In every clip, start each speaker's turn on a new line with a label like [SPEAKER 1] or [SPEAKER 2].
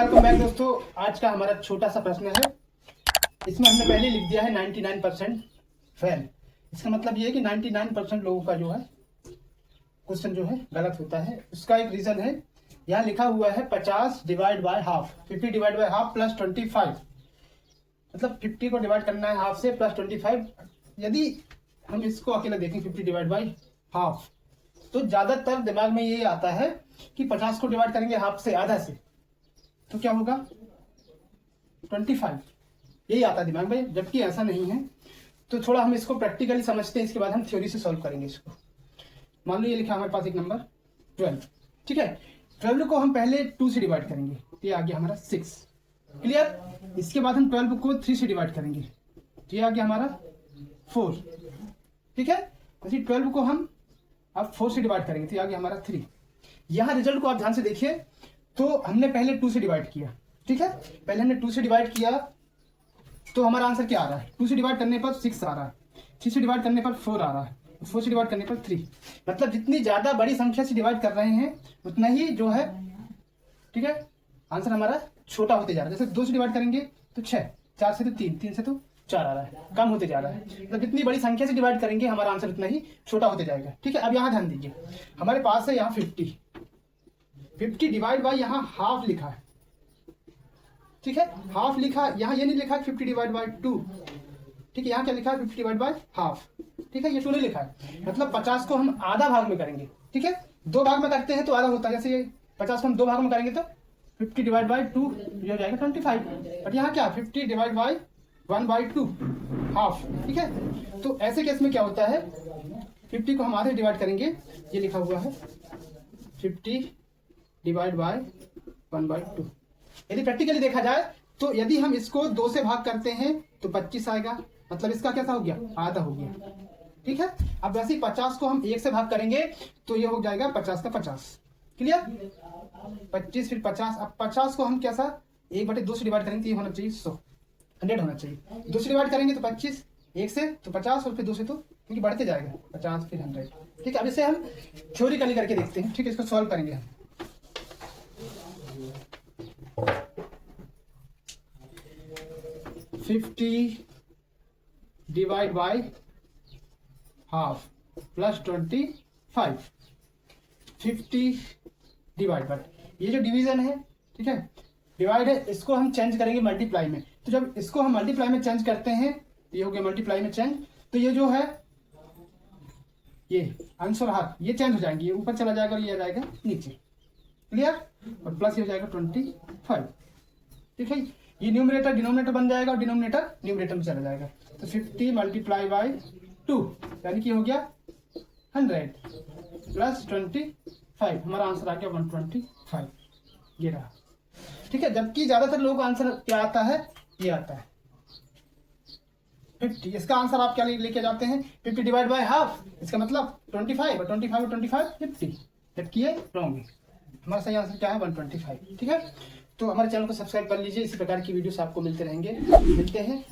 [SPEAKER 1] Welcome back दोस्तों। आज का हमारा छोटा सा प्रश्न है। इसमें हमने पहले लिख दिया है 99% फेल। इसका मतलब ये है कि 99% लोगों का जो है क्वेश्चन जो है गलत होता है। उसका एक रीजन है, यहाँ लिखा हुआ है 50 divide by half, 50 divide by half plus 25। मतलब 50 को डिवाइड करना है हाफ से प्लस 25। यदि हम इसको अकेला देखें 50 डिवाइड बाय हाफ, तो ज्यादातर दिमाग में ये आता है कि 50 को डिवाइड करेंगे हाफ से, आधा से, तो क्या होगा 25। यही आता है दिमाग में, जबकि ऐसा नहीं है। तो थोड़ा हम इसको प्रैक्टिकली समझते हैं, इसके बाद हम थ्योरी से सॉल्व करेंगे इसको। मान लो ये लिखा हमारे पास एक नंबर 12, ठीक है। 12 को हम पहले 2 से डिवाइड करेंगे, ये आ गया हमारा 6, क्लियर। इसके बाद हम 12 को 3 से डिवाइड करेंगे, ये आ गया हमारा 4, ठीक है। वैसे 12 को हम अब 4 से डिवाइड करेंगे, तो ये आ गया हमारा 3। यहाँ रिजल्ट को आप ध्यान से देखिए, तो हमने पहले 2 से डिवाइड किया, ठीक है। पहले हमने 2 से डिवाइड किया, तो हमारा आंसर क्या आ रहा है? 2 से डिवाइड करने पर 6 आ रहा है, 3 से डिवाइड करने पर 4 आ रहा है, 4 से डिवाइड करने पर 3। मतलब जितनी ज्यादा बड़ी संख्या से डिवाइड कर रहे हैं उतना ही जो है, ठीक है, आंसर हमारा छोटा होते जा रहा है। जैसे 2 से डिवाइड करेंगे तो 6, 4 से तो 3, 3 से तो 4 आ रहा है, कम होते जा रहा है। मतलब जितनी बड़ी संख्या से डिवाइड करेंगे हमारा आंसर उतना ही छोटा होते जाएगा, ठीक है। अब यहाँ ध्यान दीजिए, हमारे पास है यहाँ 50 डिवाइड बाय यहाँ हाफ लिखा है, ठीक है। हाफ लिखा, यहाँ ये नहीं लिखा 50 डिवाइड बाय 2, ठीक है। यहाँ क्या लिखा है 50 डिवाइड बाय हाफ, ठीक है। ये 2 नहीं लिखा है। मतलब 50 को हम आधा भाग में करेंगे, ठीक है। 2 भाग में करते हैं तो आधा होता है। जैसे ये 50 को हम 2 भाग में करेंगे तो 50 डिवाइड बाय 2 ये हो जाएगा 25। बट यहाँ क्या 50 डिवाइड बाय 1/2 हाफ, ठीक है। तो ऐसे केस में क्या होता है, 50 को हम आधे डिवाइड करेंगे, ये लिखा हुआ है 50 डिवाइड बाय 1/2। यदि प्रैक्टिकली देखा जाए तो यदि हम इसको 2 से भाग करते हैं तो 25 आएगा, मतलब इसका कैसा हो गया, आधा हो गया, ठीक है। अब वैसे ही 50 को हम 1 से भाग करेंगे तो ये हो जाएगा 50 का 50, क्लियर। 25 फिर 50। अब 50 को हम कैसा 1/2 से डिवाइड करेंगे तो ये होना चाहिए 100, 100 होना चाहिए। 2 से डिवाइड करेंगे तो 25, 1 से तो 50 और फिर 2 से तो क्योंकि बढ़ते जाएगा 50 फिर 100, ठीक है। अब इसे हम थ्योरिकली करके देखते हैं, ठीक है। इसको सॉल्व करेंगे हम। 50 divide by half plus 25, 50 divide by, ये जो डिवीजन है, ठीक है, डिवाइड है, इसको हम चेंज करेंगे मल्टीप्लाई में। तो जब इसको हम मल्टीप्लाई में चेंज करते हैं, ये हो गया मल्टीप्लाई में चेंज, तो ये जो है ये अंश और हाथ ये चेंज हो जाएंगे, ये ऊपर चला जाएगा और ये आ जाएगा नीचे, क्लियर। और प्लस ये हो जाएगा 25, ठीक है। ये न्यूमरेटर डिनोमिनेटर बन जाएगा और डिनोमिनेटर न्यूमरेटर में चला जाएगा। तो 50 मल्टीप्लाई बाय 2 यानी कि हो गया 100 प्लस 25, हमारा आंसर आ गया 125, ये रहा, ठीक है। जबकि ज्यादातर लोगों का आंसर क्या आता है, ये आता है 50। इसका आंसर आप क्या लेके जाते हैं 50 डिवाइड बाय हाफ, इसका मतलब 25 और 25 और 25 50, जबकि ये रॉन्ग है। हमारा सही आंसर क्या है 125, ठीक है। तो हमारे चैनल को सब्सक्राइब कर लीजिए, इसी प्रकार की वीडियोस आपको मिलते रहेंगे। मिलते हैं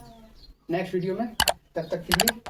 [SPEAKER 1] नेक्स्ट वीडियो में, तब तक के लिए।